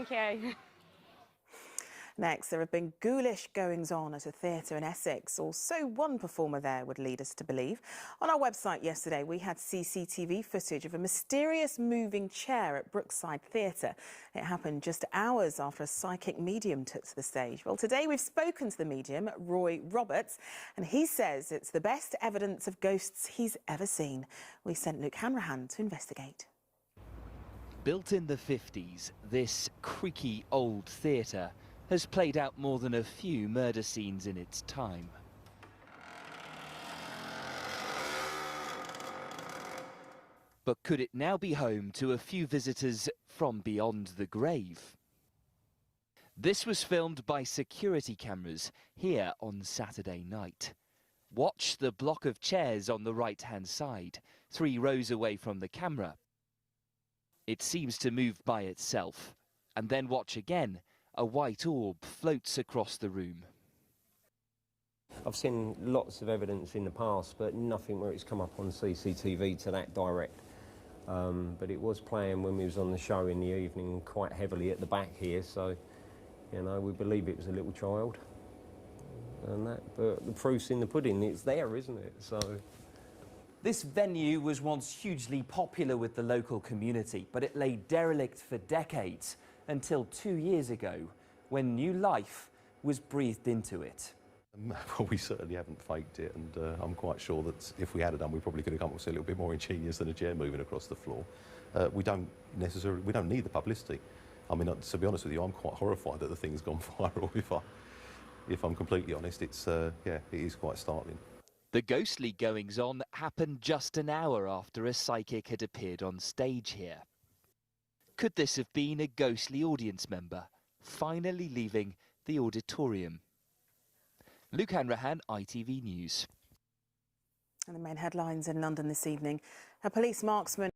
Thank you. Next, there have been ghoulish goings-on at a theatre in Essex, or so one performer there would lead us to believe. On our website yesterday, we had CCTV footage of a mysterious moving chair at Brookside Theatre. It happened just hours after a psychic medium took to the stage. Well, today we've spoken to the medium, Roy Roberts, and he says it's the best evidence of ghosts he's ever seen. We sent Luke Hanrahan to investigate. Built in the 50s, this creaky old theatre has played out more than a few murder scenes in its time. But could it now be home to a few visitors from beyond the grave? This was filmed by security cameras here on Saturday night. Watch the block of chairs on the right-hand side, 3 rows away from the camera. It seems to move by itself, and then watch again. A white orb floats across the room. I've seen lots of evidence in the past, but nothing where it's come up on CCTV to that direct. But it was playing when we was on the show in the evening quite heavily at the back here, so, you know, we believe it was a little child. And that, but the proof's in the pudding, it's there, isn't it? So. This venue was once hugely popular with the local community, but it lay derelict for decades until 2 years ago, when new life was breathed into it. Well, we certainly haven't faked it, and I'm quite sure that if we had done, we probably could have come up with a little bit more ingenious than a chair moving across the floor. We don't need the publicity. I mean, to be honest with you, I'm quite horrified that the thing's gone viral. If I'm completely honest, it's yeah, it is quite startling. The ghostly goings-on happened just an hour after a psychic had appeared on stage here. Could this have been a ghostly audience member finally leaving the auditorium? Luke Hanrahan, ITV News. And the main headlines in London this evening. A police marksman